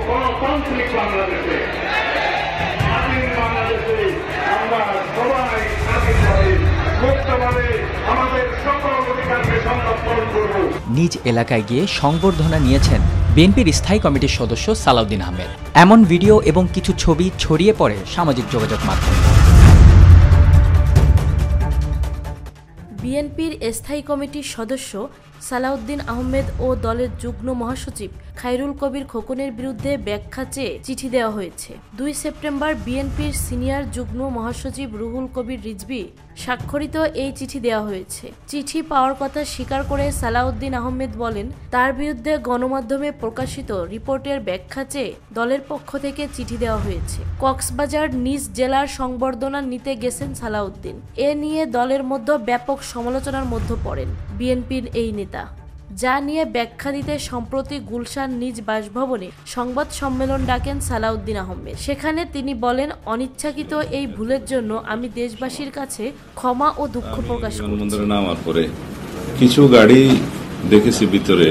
গণতান্ত্রিক বাংলাদেশে, স্বাধীন বাংলাদেশে আমরা সবাই স্বাধীনভাবে মুক্তভাবে আমাদের সকল অধিকারকে সংরক্ষণ করব। নিজ এলাকায় গিয়ে সংবর্ধনা নিয়েছেন বিএনপির স্থায়ী কমিটির সদস্য সালাউদ্দিন আহমেদ। এমন ভিডিও এবং কিছু ছবি ছড়িয়ে পড়ে সামাজিক যোগাযোগ মাধ্যমে। বিএনপির স্থায়ী কমিটির সদস্য সালাউদ্দিন আহমেদ ও দলের যুগ্ম মহাসচিব খায়রুল কবির খোকনের বিরুদ্ধে ব্যাখ্যা চেয়ে চিঠি দেওয়া হয়েছে। 2 সেপ্টেম্বর বিএনপির সিনিয়র যুগ্ম মহাসচিব রুহুল কবির রিজভী স্বাক্ষরিত এই চিঠি দেওয়া হয়েছে। চিঠি পাওয়ার কথা স্বীকার করে সালাউদ্দিন আহমেদ বলেন, তার বিরুদ্ধে গণমাধ্যমে প্রকাশিত রিপোর্টের ব্যাখ্যা চেয়ে দলের পক্ষ থেকে চিঠি দেওয়া হয়েছে। কক্সবাজার নিজ জেলার সংবর্ধনা নিতে গেছেন সালাউদ্দিন। এ নিয়ে দলের মধ্যে ব্যাপক সমালোচনার মধ্যে পড়েন বিএনপির এই নেতা, যা নিয়ে ব্যাখ্যা দিতে সম্প্রতি গুলশান নিজ বাসভবনে সংবাদ সম্মেলন ডাকেন সালাউদ্দিন আহমেদ। সেখানে তিনি বলেন, অনিচ্ছাকৃত এই ভুলের জন্য আমি দেশবাসীর কাছে ক্ষমা ও দুঃখ প্রকাশ করছি। নামার পরে কিছু গাড়ি দেখেছি ভিতরে,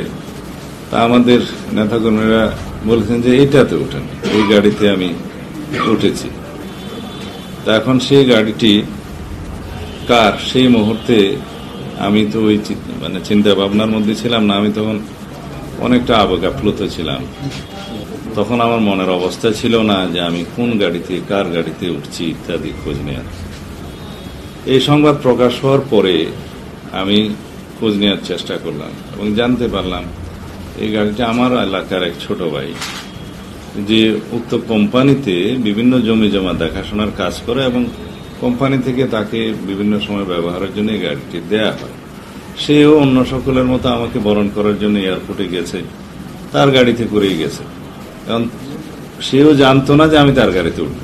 তা আমাদের নেতাকর্মীরা বলেছেন যে এইটাতে ওঠেন, এই গাড়িতে আমি উঠেছি। তা এখন সেই গাড়িটি কার, সেই মুহূর্তে আমি তো ওই চিন্তা ভাবনার মধ্যে ছিলাম না। আমি তখন অনেকটা আবেগাপ্লুত ছিলাম। তখন আমার মনের অবস্থা ছিল না যে আমি কোন গাড়িতে কার গাড়িতে উঠছি ইত্যাদি খোঁজ নেওয়ার। এই সংবাদ প্রকাশ হওয়ার পরে আমি খোঁজ নেওয়ার চেষ্টা করলাম এবং জানতে পারলাম এই গাড়িটা আমার এলাকার এক ছোট ভাই, যে উক্ত কোম্পানিতে বিভিন্ন জমি জমা দেখাশোনার কাজ করে এবং কোম্পানি থেকে তাকে বিভিন্ন সময় ব্যবহারের জন্য এই গাড়িটি দেয়া হয়। সেও অন্য সকলের মতো আমাকে বরণ করার জন্য এয়ারপোর্টে গেছে, তার গাড়িতে করেই গেছে। কারণ সেও জানতো না যে আমি তার গাড়িতে উঠব,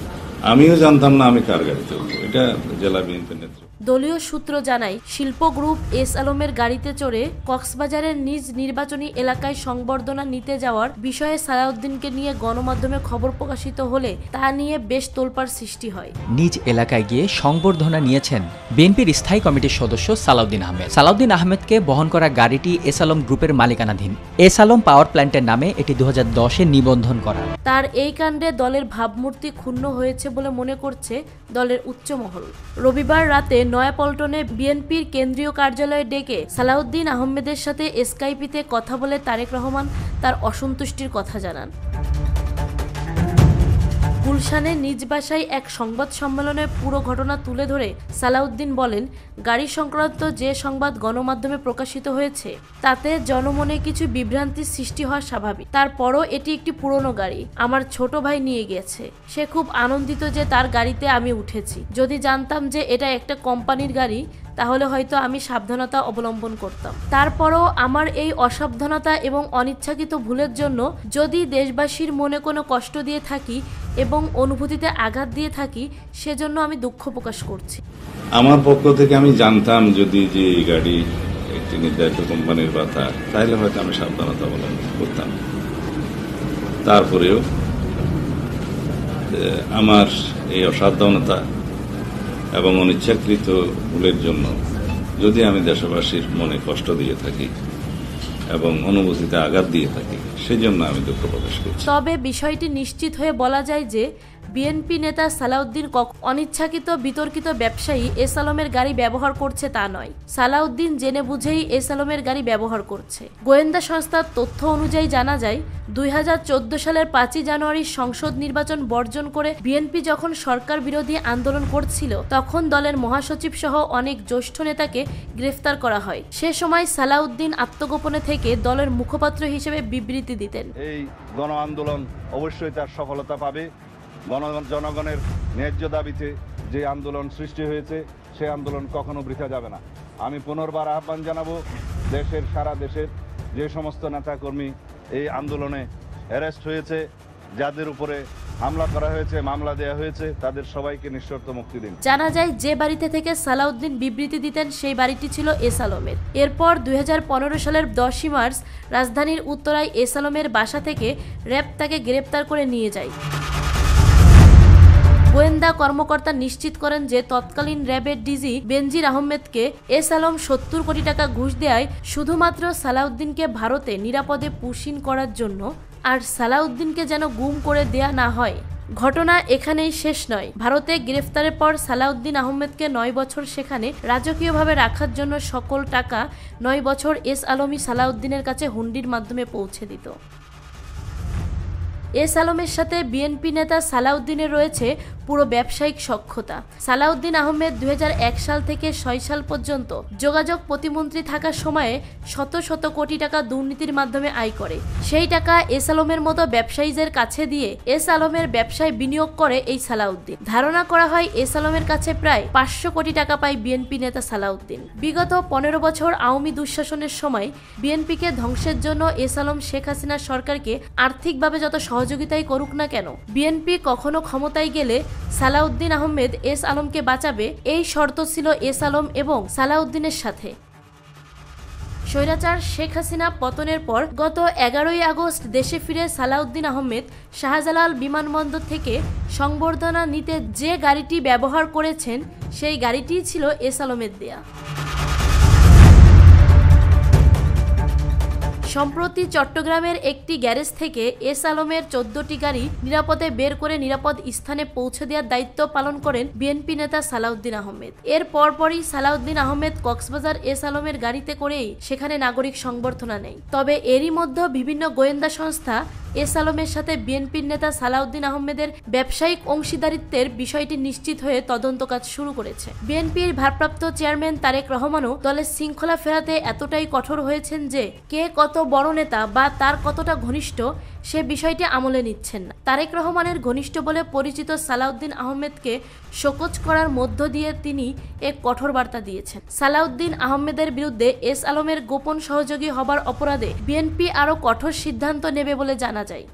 আমিও জানতাম না আমি কার গাড়িতে উঠব। এটা জেলা বিএনপির নেতৃত্ব। দলীয় সূত্র জানায়, শিল্প গ্রুপ এস আলমের গাড়িতে চড়ে কক্সবাজারের নিজ নির্বাচনী এলাকায় সংবর্ধনা নিতে যাওয়ার বিষয়ে সালাউদ্দিনকে নিয়ে গণমাধ্যমে খবর প্রকাশিত হলে তা নিয়ে বেশ তোলপাড় সৃষ্টি হয়। নিজ এলাকায় গিয়ে সংবর্ধনা নিয়েছেন বিএনপির স্থায়ী কমিটির সদস্য সালাউদ্দিন আহমেদ। সালাউদ্দিন আহমেদকে বহন করা গাড়িটি এস আলম গ্রুপের মালিকানাধীন। এস আলম পাওয়ার প্ল্যান্টের নামে এটি 2010-এ নিবন্ধন করা। তার এই কাণ্ডে দলের ভাবমূর্তি ক্ষুণ্ণ হয়েছে বলে মনে করছে দলের উচ্চমহল। রবিবার রাতে নয়াপল্টনে বিএনপির কেন্দ্রীয় কার্যালয়ে ডেকে সালাউদ্দিন আহমেদের সাথে স্কাইপিতে কথা বলে তারেক রহমান তার অসন্তুষ্টির কথা জানান। গুলশানে নিজ বাসায় এক সংবাদ সম্মেলনে পুরো ঘটনা তুলে ধরে সালাউদ্দিন বলেন, গাড়ি সংক্রান্ত যে সংবাদ গণমাধ্যমে প্রকাশিত হয়েছে তাতে জনমনে কিছু বিভ্রান্তির সৃষ্টি হওয়া স্বাভাবিক। তারপরও এটি একটি পুরনো গাড়ি, আমার ছোট ভাই নিয়ে গেছে। সে খুব আনন্দিত যে তার গাড়িতে আমি উঠেছি। যদি জানতাম যে এটা একটা কোম্পানির গাড়ি তাহলে হয়তো আমি সাবধানতা অবলম্বন করতাম। তারপরও আমার এই অসাবধানতা এবং অনিচ্ছাকৃত ভুলের জন্য যদি দেশবাসীর মনে কোনো কষ্ট দিয়ে থাকি এবং অনুভূতিতে আঘাত দিয়ে থাকি, সেজন্য আমি দুঃখ প্রকাশ করছি। আমার পক্ষ থেকে আমি জানতাম যদি যে এই গাড়ি একটি নির্ধারিত কোম্পানির কথা, তাহলে হয়তো আমি সাবধানতা অবলম্বন করতাম। তারপরেও আমার এই অসাবধানতা এবং অনিচ্ছাকৃত ভুলের জন্য যদি আমি দেশবাসীর মনে কষ্ট দিয়ে থাকি এবং অনুভূতিতে আঘাত দিয়ে থাকি, সেজন্য আমি দুঃখ প্রকাশ করছি। তবে বিষয়টি নিশ্চিত হয়ে বলা যায় যে বিএনপি নেতা সালাউদ্দিন অনিচ্ছাকৃত বিতর্কিত ব্যবসায়ী এস আলমের গাড়ি ব্যবহার করছে তা নয়। সালাউদ্দিন জেনে বুঝেই এস আলমের গাড়ি ব্যবহার করছে। গোয়েন্দা সংস্থার তথ্য অনুযায়ী জানা যায়, 2014 সালের 5ই জানুয়ারি সংসদ নির্বাচন বর্জন করে বিএনপি যখন সরকার বিরোধী আন্দোলন করছিল, তখন দলের মহাসচিব সহ অনেক জ্যেষ্ঠ নেতাকে গ্রেফতার করা হয়। সে সময় সালাউদ্দিন আত্মগোপনে থেকে দলের মুখপাত্র হিসেবে বিবৃতি দিতেন। এই গণ আন্দোলন অবশ্যই তার সফলতা পাবে। জনগণের ন্যায্য দাবিতে যে আন্দোলন সৃষ্টি হয়েছে, সেই আন্দোলন কখনো বৃথা যাবে না। আমি পুনর্বার আহ্বান জানাবো, সারা দেশের যে সমস্ত নেতাকর্মী এই আন্দোলনে অ্যারেস্ট হয়েছে, যাদের উপরে হামলা করা হয়েছে, মামলা দেওয়া হয়েছে, তাদের সবাইকে নিঃশর্ত মুক্তি দিন। জানা যায়, যে বাড়িতে থেকে সালাউদ্দিন বিবৃতি দিতেন সেই বাড়িটি ছিল এস আলমের। এরপর 2015 সালের 10ই মার্চ রাজধানীর উত্তরায় এস আলমের বাসা থেকে র্যাব তাকে গ্রেপ্তার করে নিয়ে যায়। গোয়েন্দা কর্মকর্তা নিশ্চিত করেন যে তৎকালীন র্যাবের ডিজি বেনজির আহমেদকে এস আলম 70 কোটি টাকা ঘুষ দেয় শুধুমাত্র সালাউদ্দিনকে ভারতে নিরাপদে পুশিন করার জন্য আর সালাউদ্দিনকে যেন গুম করে দেয়া না হয়। ঘটনা এখানেই শেষ নয়। ভারতে গ্রেফতারের পর সালাউদ্দিন আহমেদকে 9 বছর সেখানে রাজকীয়ভাবে রাখার জন্য সকল টাকা 9 বছর এস আলমই সালাউদ্দিনের কাছে হুন্ডির মাধ্যমে পৌঁছে দিত। এস আলমের সাথে বিএনপি নেতা সালাউদ্দিনের রয়েছে পুরো ব্যবসায়িক সখ্যতা। সালাউদ্দিন আহমেদ 2001 সাল থেকে 6 সাল পর্যন্ত যোগাযোগ প্রতিমন্ত্রী থাকার সময়ে শত শত কোটি টাকা দুর্নীতির মাধ্যমে আয় করে। সেই টাকা এস আলমের মতো ব্যবসায়ীদের কাছে দিয়ে এস আলমের ব্যবসায় বিনিয়োগ করে এই সালাউদ্দিন। ধারণা করা হয় এস আলমের কাছে প্রায় 500 কোটি টাকা পায় বিএনপি নেতা সালাউদ্দিন। বিগত 15 বছর আওয়ামী দুঃশাসনের সময় বিএনপিকে ধ্বংসের জন্য এস আলম শেখ হাসিনার সরকারকে আর্থিকভাবে যত সহযোগিতাই করুক না কেন, বিএনপি কখনো ক্ষমতায় গেলে সালাউদ্দিন আহমেদ এস আলমকে বাঁচাবে, এই শর্ত ছিল এস আলম এবং সালাউদ্দিনের সাথে। স্বৈরাচার শেখ হাসিনা পতনের পর গত 11ই আগস্ট দেশে ফিরে সালাউদ্দিন আহমেদ শাহজালাল বিমানবন্দর থেকে সংবর্ধনা নিতে যে গাড়িটি ব্যবহার করেছেন সেই গাড়িটিই ছিল এস আলমের দেয়া। সম্প্রতি চট্টগ্রামের একটি গ্যারেজ থেকে এস আলমের 14টি গাড়ি নিরাপদে বের করে নিরাপদ স্থানে পৌঁছে দেওয়ার দায়িত্ব পালন করেন বিএনপি নেতা সালাউদ্দিন আহমেদ। এর পরপরই সালাউদ্দিন আহমেদ কক্সবাজার এস আলমের গাড়িতে করেই সেখানে নাগরিক সংবর্ধনা নেয়। তবে এরই মধ্যে বিভিন্ন গোয়েন্দা সংস্থা এস আলমের সাথে বিএনপির নেতা সালাউদ্দিন আহমেদের ব্যবসায়িক অংশীদারিত্বের বিষয়টি নিশ্চিত হয়ে তদন্ত কাজ শুরু করেছে। বিএনপির ভারপ্রাপ্ত চেয়ারম্যান তারেক রহমানও দলের শৃঙ্খলা ফেরাতে এতটাই কঠোর হয়েছেন যে কে কত বড় নেতা বা তার কতটা ঘনিষ্ঠ সে বিষয়টি আমলে নিচ্ছেন না। তারেক রহমানের ঘনিষ্ঠ বলে পরিচিত সালাউদ্দিন আহমেদকে শোকজ করার মধ্য দিয়ে তিনি এক কঠোর বার্তা দিয়েছেন। সালাউদ্দিন আহমেদের বিরুদ্ধে এস আলমের গোপন সহযোগী হবার অপরাধে বিএনপি আরও কঠোর সিদ্ধান্ত নেবে বলে জানা যায়।